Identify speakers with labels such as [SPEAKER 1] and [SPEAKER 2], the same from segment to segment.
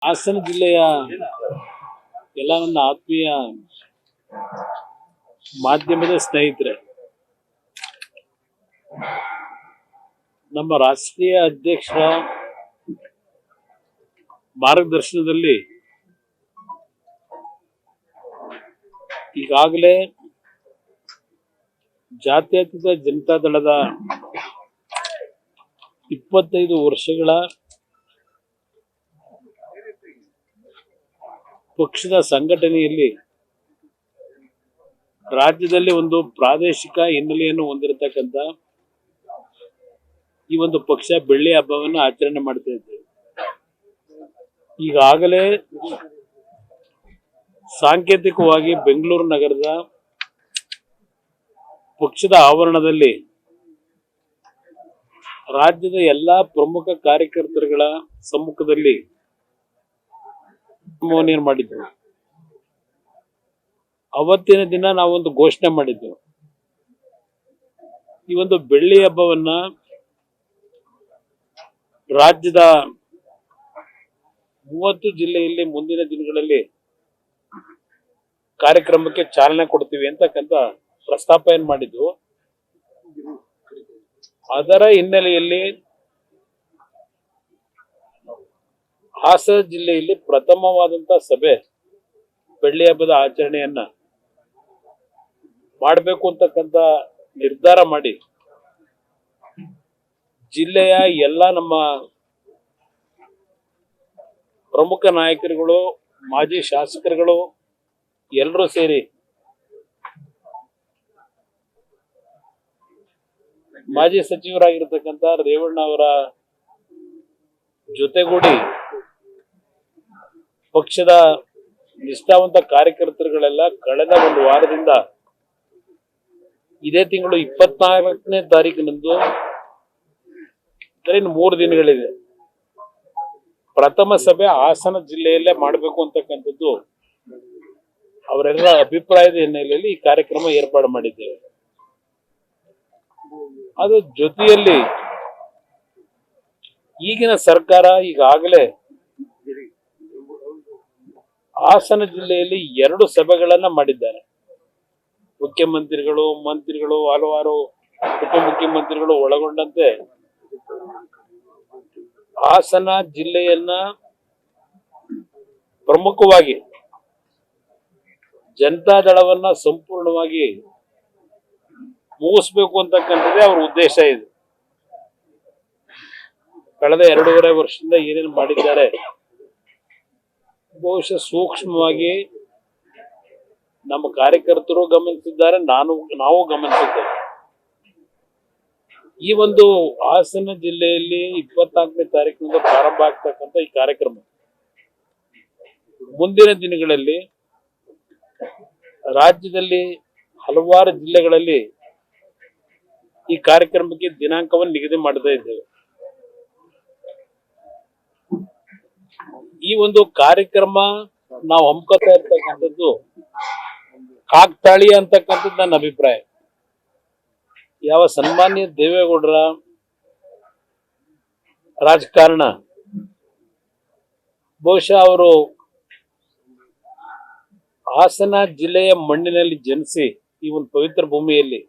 [SPEAKER 1] ಹಾಸನ ಜಿಲ್ಲೆಯ ಎಲ್ಲ ನನ್ನ ಆತ್ಮೀಯ ಮಾಧ್ಯಮದ ಸ್ನೇಹಿತರೆ, ನಮ್ಮ ರಾಷ್ಟ್ರೀಯ ಅಧ್ಯಕ್ಷರ ಮಾರ್ಗದರ್ಶನದಲ್ಲಿ ಈಗಾಗಲೇ ಜಾತ್ಯತೀತ ಜನತಾದಳದ 25 ವರ್ಷಗಳ ಪಕ್ಷದ ಸಂಘಟನೆಯಲ್ಲಿ ರಾಜ್ಯದಲ್ಲಿ ಒಂದು ಪ್ರಾದೇಶಿಕ ಹಿನ್ನೆಲೆಯನ್ನು ಹೊಂದಿರತಕ್ಕಂಥ ಈ ಒಂದು ಪಕ್ಷ ಬೆಳ್ಳಿ ಹಬ್ಬವನ್ನು ಆಚರಣೆ ಮಾಡ್ತಾ ಇದ್ದೇವೆ. ಈಗಾಗಲೇ ಸಾಂಕೇತಿಕವಾಗಿ ಬೆಂಗಳೂರು ನಗರದ ಪಕ್ಷದ ಆವರಣದಲ್ಲಿ ರಾಜ್ಯದ ಎಲ್ಲಾ ಪ್ರಮುಖ ಕಾರ್ಯಕರ್ತರುಗಳ ಸಮ್ಮುಖದಲ್ಲಿ ಮಾಡಿದ್ದೆವು. ಅವತ್ತಿನ ದಿನ ನಾವೊಂದು ಘೋಷಣೆ ಮಾಡಿದ್ದೆವು. ಈ ಒಂದು ಬೆಳ್ಳಿ ಹಬ್ಬವನ್ನ ರಾಜ್ಯದ 30 ಜಿಲ್ಲೆಯಲ್ಲಿ ಮುಂದಿನ ದಿನಗಳಲ್ಲಿ ಕಾರ್ಯಕ್ರಮಕ್ಕೆ ಚಾಲನೆ ಕೊಡ್ತೀವಿ ಅಂತಕ್ಕಂಥ ಪ್ರಸ್ತಾಪನೆ ಮಾಡಿದ್ದು. ಅದರ ಹಿನ್ನೆಲೆಯಲ್ಲಿ ಹಾಸನ ಜಿಲ್ಲೆಯಲ್ಲಿ ಪ್ರಥಮವಾದಂತಹ ಸಭೆ ಬೆಳ್ಳಿ ಹಬ್ಬದ ಆಚರಣೆಯನ್ನ ಮಾಡಬೇಕು ಅಂತಕ್ಕಂಥ ನಿರ್ಧಾರ ಮಾಡಿ ಜಿಲ್ಲೆಯ ಎಲ್ಲ ನಮ್ಮ ಪ್ರಮುಖ ನಾಯಕರುಗಳು, ಮಾಜಿ ಶಾಸಕರುಗಳು ಎಲ್ಲರೂ ಸೇರಿ ಮಾಜಿ ಸಚಿವರಾಗಿರ್ತಕ್ಕಂಥ ರೇವಣ್ಣ ಅವರ ಜೊತೆಗೂಡಿ ಪಕ್ಷದ ನಿಷ್ಠಾವಂತ ಕಾರ್ಯಕರ್ತರುಗಳೆಲ್ಲ ಕಳೆದ ಒಂದು ವಾರದಿಂದ ಇದೇ ತಿಂಗಳು 24ನೇ ತಾರೀಕಿನಂದು ಇನ್ನು 3 ದಿನಗಳಿದೆ, ಪ್ರಥಮ ಸಭೆ ಹಾಸನ ಜಿಲ್ಲೆಯಲ್ಲೇ ಮಾಡಬೇಕು ಅಂತಕ್ಕಂಥದ್ದು ಅವರೆಲ್ಲ ಅಭಿಪ್ರಾಯದ ಹಿನ್ನೆಲೆಯಲ್ಲಿ ಈ ಕಾರ್ಯಕ್ರಮ ಏರ್ಪಾಡು ಮಾಡಿದ್ದೇವೆ. ಅದು ಜೊತೆಯಲ್ಲಿ ಈಗಿನ ಸರ್ಕಾರ ಈಗಾಗಲೇ ಹಾಸನ ಜಿಲ್ಲೆಯಲ್ಲಿ 2 ಸಭೆಗಳನ್ನ ಮಾಡಿದ್ದಾರೆ. ಮುಖ್ಯಮಂತ್ರಿಗಳು, ಮಂತ್ರಿಗಳು, ಹಲವಾರು ಉಪಮುಖ್ಯಮಂತ್ರಿಗಳು ಒಳಗೊಂಡಂತೆ ಹಾಸನ ಜಿಲ್ಲೆಯನ್ನ ಪ್ರಮುಖವಾಗಿ ಜನತಾದಳವನ್ನ ಸಂಪೂರ್ಣವಾಗಿ ಮುಗಿಸ್ಬೇಕು ಅಂತಕ್ಕಂಥದ್ದೇ ಅವ್ರ ಉದ್ದೇಶ ಇದೆ. ಕಳೆದ 2.5 ವರ್ಷದಿಂದ ಏನೇನು ಮಾಡಿದ್ದಾರೆ ಬಹುಶಃ ಸೂಕ್ಷ್ಮವಾಗಿ ನಮ್ಮ ಕಾರ್ಯಕರ್ತರು ಗಮನಿಸಿದ್ದಾರೆ, ನಾವು ಗಮನಿಸಿದ್ದೇವೆ. ಈ ಒಂದು ಹಾಸನ ಜಿಲ್ಲೆಯಲ್ಲಿ 24ನೇ ತಾರೀಕಿನಿಂದ ಪ್ರಾರಂಭ ಆಗ್ತಕ್ಕಂಥ ಈ ಕಾರ್ಯಕ್ರಮ ಮುಂದಿನ ದಿನಗಳಲ್ಲಿ ರಾಜ್ಯದಲ್ಲಿ ಹಲವಾರು ಜಿಲ್ಲೆಗಳಲ್ಲಿ ಈ ಕಾರ್ಯಕ್ರಮಕ್ಕೆ ದಿನಾಂಕವನ್ನು ನಿಗದಿ ಮಾಡ್ತಾ ಇದ್ದೇವೆ. ಈ ಒಂದು ಕಾರ್ಯಕ್ರಮ ನಾವು ಹಮ್ಮಿಕೊಳ್ತಾ ಇರ್ತಕ್ಕಂಥದ್ದು ಕಾಕ್ತಾಳಿ ಅಂತಕ್ಕಂಥದ್ದು ನನ್ನ ಅಭಿಪ್ರಾಯ. ಯಾವ ಸನ್ಮಾನ್ಯ ದೇವೇಗೌಡರ ರಾಜಕಾರಣ, ಬಹುಶಃ ಅವರು ಹಾಸನ ಜಿಲ್ಲೆಯ ಮಣ್ಣಿನಲ್ಲಿ ಜನಿಸಿ ಈ ಒಂದು ಪವಿತ್ರ ಭೂಮಿಯಲ್ಲಿ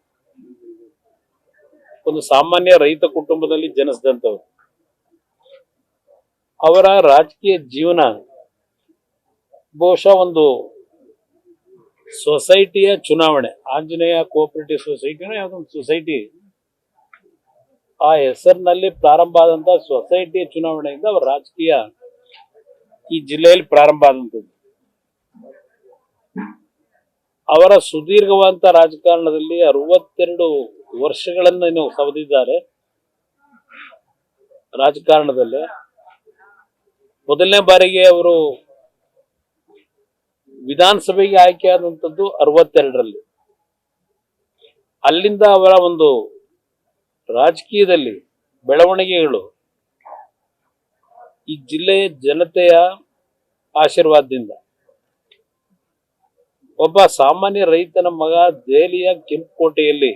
[SPEAKER 1] ಒಂದು ಸಾಮಾನ್ಯ ರೈತ ಕುಟುಂಬದಲ್ಲಿ ಜನಿಸಿದಂಥವ್ರು. ಅವರ ರಾಜಕೀಯ ಜೀವನ ಬಹುಶಃ ಒಂದು ಸೊಸೈಟಿಯ ಚುನಾವಣೆ, ಆಂಜನೇಯ ಕೋಆಪರೇಟಿವ್ ಸೊಸೈಟಿನ ಯಾವುದೊಂದು ಸೊಸೈಟಿ, ಆ ಹೆಸರಿನಲ್ಲಿ ಪ್ರಾರಂಭ ಆದಂತ ಸೊಸೈಟಿಯ ಚುನಾವಣೆಯಿಂದ ಅವರ ರಾಜಕೀಯ ಈ ಜಿಲ್ಲೆಯಲ್ಲಿ ಪ್ರಾರಂಭ ಆದಂಥದ್ದು. ಅವರ ಸುದೀರ್ಘವಾದಂತ ರಾಜಕಾರಣದಲ್ಲಿ 62 ವರ್ಷಗಳನ್ನು ಸವದಿದ್ದಾರೆ. ರಾಜಕಾರಣದಲ್ಲಿ ಮೊದಲನೇ ಬಾರಿಗೆ ಅವರು ವಿಧಾನಸಭೆಗೆ ಆಯ್ಕೆಯಾದಂಥದ್ದು 62ರಲ್ಲಿ. ಅಲ್ಲಿಂದ ಅವರ ಒಂದು ರಾಜಕೀಯದಲ್ಲಿ ಬೆಳವಣಿಗೆಗಳು ಈ ಜಿಲ್ಲೆಯ ಜನತೆಯ ಆಶೀರ್ವಾದದಿಂದ, ಒಬ್ಬ ಸಾಮಾನ್ಯ ರೈತನ ಮಗ ದೆಹಲಿಯ ಕೆಂಪುಕೋಟೆಯಲ್ಲಿ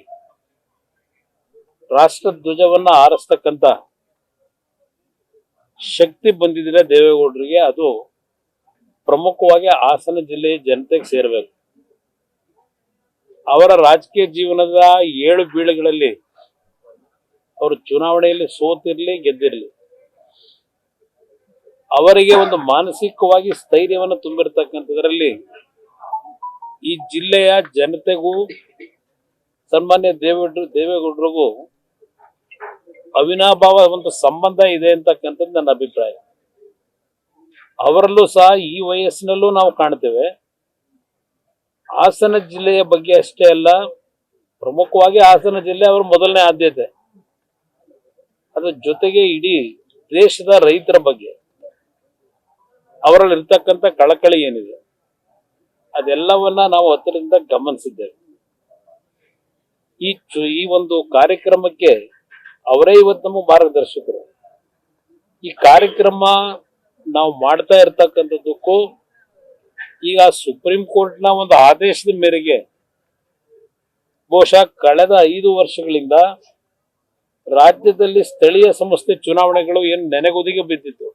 [SPEAKER 1] ರಾಷ್ಟ್ರ ಧ್ವಜವನ್ನ ಹಾರಿಸ್ತಕ್ಕಂಥ ಶಕ್ತಿ ಬಂದಿದ್ರೆ ದೇವೇಗೌಡರಿಗೆ ಅದು ಪ್ರಮುಖವಾಗಿ ಹಾಸನ ಜಿಲ್ಲೆಯ ಜನತೆಗೆ ಸೇರಬೇಕು. ಅವರ ರಾಜಕೀಯ ಜೀವನದ 7 ಬೀಳುಗಳಲ್ಲಿ ಅವರು ಚುನಾವಣೆಯಲ್ಲಿ ಸೋತಿರ್ಲಿ ಗೆದ್ದಿರ್ಲಿ, ಅವರಿಗೆ ಒಂದು ಮಾನಸಿಕವಾಗಿ ಸ್ಥೈರ್ಯವನ್ನು ತುಂಬಿರ್ತಕ್ಕಂಥದ್ರಲ್ಲಿ ಈ ಜಿಲ್ಲೆಯ ಜನತೆಗೂ ಸನ್ಮಾನ್ಯ ದೇವೇಗೌಡರಿಗೂ ಅವಿನಾಭಾವ ಒಂದು ಸಂಬಂಧ ಇದೆ ಅಂತಕ್ಕಂಥದ್ದು ನನ್ನ ಅಭಿಪ್ರಾಯ. ಅವರಲ್ಲೂ ಸಹ ಈ ವಯಸ್ಸಿನಲ್ಲೂ ನಾವು ಕಾಣ್ತೇವೆ. ಹಾಸನ ಜಿಲ್ಲೆಯ ಬಗ್ಗೆ ಅಷ್ಟೇ ಅಲ್ಲ, ಪ್ರಮುಖವಾಗಿ ಹಾಸನ ಜಿಲ್ಲೆ ಅವರ ಮೊದಲನೇ ಆದ್ಯತೆ. ಅದ್ರ ಜೊತೆಗೆ ಇಡೀ ದೇಶದ ರೈತರ ಬಗ್ಗೆ ಅವರಲ್ಲಿ ಇರ್ತಕ್ಕಂಥ ಕಳಕಳಿ ಏನಿದೆ ಅದೆಲ್ಲವನ್ನ ನಾವು ಹತ್ತಿರದಿಂದ ಗಮನಿಸಿದ್ದೇವೆ. ಈ ಒಂದು ಕಾರ್ಯಕ್ರಮಕ್ಕೆ ಅವರೇ ಇವತ್ತು ನಮ್ಮ ಮಾರ್ಗದರ್ಶಕರು. ಈ ಕಾರ್ಯಕ್ರಮ ನಾವು ಮಾಡ್ತಾ ಇರ್ತಕ್ಕಂಥದ್ದಕ್ಕೂ ಈಗ ಸುಪ್ರೀಂ ಕೋರ್ಟ್ನ ಒಂದು ಆದೇಶದ ಮೇರೆಗೆ ಬಹುಶಃ ಕಳೆದ 5 ವರ್ಷಗಳಿಂದ ರಾಜ್ಯದಲ್ಲಿ ಸ್ಥಳೀಯ ಸಂಸ್ಥೆ ಚುನಾವಣೆಗಳು ಏನು ನೆನೆಗುದಿಗೆ ಬಿದ್ದಿತ್ತು,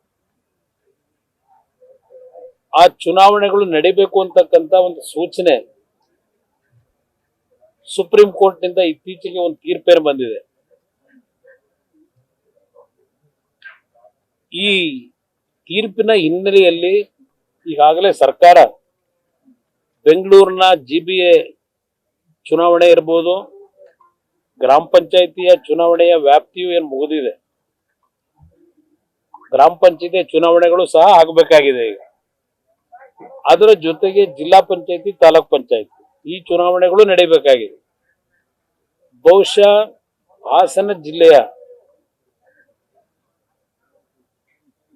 [SPEAKER 1] ಆ ಚುನಾವಣೆಗಳು ನಡೀಬೇಕು ಅಂತಕ್ಕಂಥ ಒಂದು ಸೂಚನೆ ಸುಪ್ರೀಂ ಕೋರ್ಟ್ನಿಂದ ಇತ್ತೀಚೆಗೆ ಒಂದು ತೀರ್ಪೇನು ಬಂದಿದೆ. ಈ ತೀರ್ಪಿನ ಹಿನ್ನೆಲೆಯಲ್ಲಿ ಈಗಾಗಲೇ ಸರ್ಕಾರ ಬೆಂಗಳೂರಿನ GBA ಚುನಾವಣೆ ಇರ್ಬೋದು, ಗ್ರಾಮ ಪಂಚಾಯಿತಿಯ ಚುನಾವಣೆಯ ವ್ಯಾಪ್ತಿಯು ಏನು ಮುಗಿದಿದೆ, ಗ್ರಾಮ ಪಂಚಾಯಿತಿ ಚುನಾವಣೆಗಳು ಸಹ ಆಗಬೇಕಾಗಿದೆ. ಈಗ ಅದರ ಜೊತೆಗೆ ಜಿಲ್ಲಾ ಪಂಚಾಯಿತಿ, ತಾಲೂಕ್ ಪಂಚಾಯಿತಿ ಈ ಚುನಾವಣೆಗಳು ನಡೀಬೇಕಾಗಿದೆ. ಬಹುಶಃ ಹಾಸನ ಜಿಲ್ಲೆಯ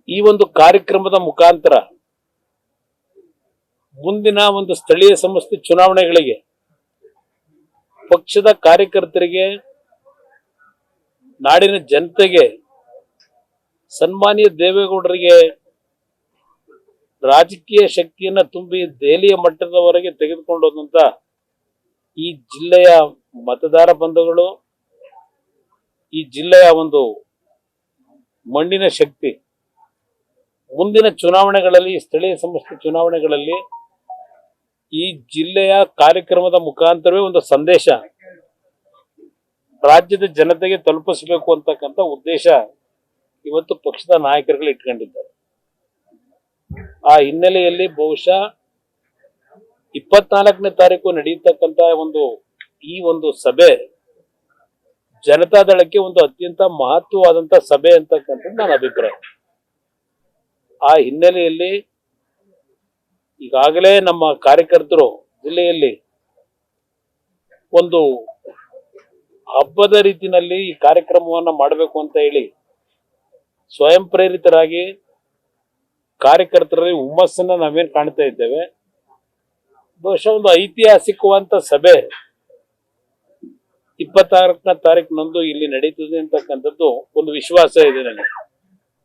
[SPEAKER 1] ಈ ಒಂದು ಕಾರ್ಯಕ್ರಮದ ಮುಖಾಂತರ ಮುಂದಿನ ಒಂದು ಸ್ಥಳೀಯ ಸಂಸ್ಥೆ ಚುನಾವಣೆಗಳಿಗೆ ಪಕ್ಷದ ಕಾರ್ಯಕರ್ತರಿಗೆ, ನಾಡಿನ ಜನತೆಗೆ, ಸನ್ಮಾನ್ಯ ದೇವೇಗೌಡರಿಗೆ ರಾಜಕೀಯ ಶಕ್ತಿಯನ್ನ ತುಂಬಿ ದೆಹಲಿಯ ಮಟ್ಟದವರೆಗೆ ತೆಗೆದುಕೊಂಡು ಹೋದಂತ ಈ ಜಿಲ್ಲೆಯ ಮತದಾರ ಬಂಧುಗಳು, ಈ ಜಿಲ್ಲೆಯ ಒಂದು ಮಣ್ಣಿನ ಶಕ್ತಿ ಮುಂದಿನ ಚುನಾವಣೆಗಳಲ್ಲಿ, ಸ್ಥಳೀಯ ಸಂಸ್ಥೆ ಚುನಾವಣೆಗಳಲ್ಲಿ ಈ ಜಿಲ್ಲೆಯ ಕಾರ್ಯಕ್ರಮದ ಮುಖಾಂತರವೇ ಒಂದು ಸಂದೇಶ ರಾಜ್ಯದ ಜನತೆಗೆ ತಲುಪಿಸಬೇಕು ಅಂತಕ್ಕಂಥ ಉದ್ದೇಶ ಇವತ್ತು ಪಕ್ಷದ ನಾಯಕರುಗಳು ಇಟ್ಕೊಂಡಿದ್ದಾರೆ. ಆ ಹಿನ್ನೆಲೆಯಲ್ಲಿ ಬಹುಶಃ 24ನೇ ತಾರೀಕು ನಡೆಯತಕ್ಕಂತ ಈ ಒಂದು ಸಭೆ ಜನತಾದಳಕ್ಕೆ ಒಂದು ಅತ್ಯಂತ ಮಹತ್ವವಾದಂತ ಸಭೆ ಅಂತಕ್ಕಂಥದ್ದು ನನ್ನ ಅಭಿಪ್ರಾಯ. ಆ ಹಿನ್ನೆಲೆಯಲ್ಲಿ ಈಗಾಗಲೇ ನಮ್ಮ ಕಾರ್ಯಕರ್ತರು ಜಿಲ್ಲೆಯಲ್ಲಿ ಒಂದು ಹಬ್ಬದ ರೀತಿಯಲ್ಲಿ ಈ ಕಾರ್ಯಕ್ರಮವನ್ನ ಮಾಡಬೇಕು ಅಂತ ಹೇಳಿ ಸ್ವಯಂ ಪ್ರೇರಿತರಾಗಿ ಕಾರ್ಯಕರ್ತರಲ್ಲಿ ಹುಮ್ಮಸ್ಸನ್ನ ನಾವೇನ್ ಕಾಣ್ತಾ ಇದ್ದೇವೆ. ಬಹುಶಃ ಒಂದು ಐತಿಹಾಸಿಕವಾದಂತ ಸಭೆ 26ನೇ ತಾರೀಕಿನಂದು ಇಲ್ಲಿ ನಡೀತದೆ ಅಂತಕ್ಕಂಥದ್ದು ಒಂದು ವಿಶ್ವಾಸ ಇದೆ ನನಗೆ.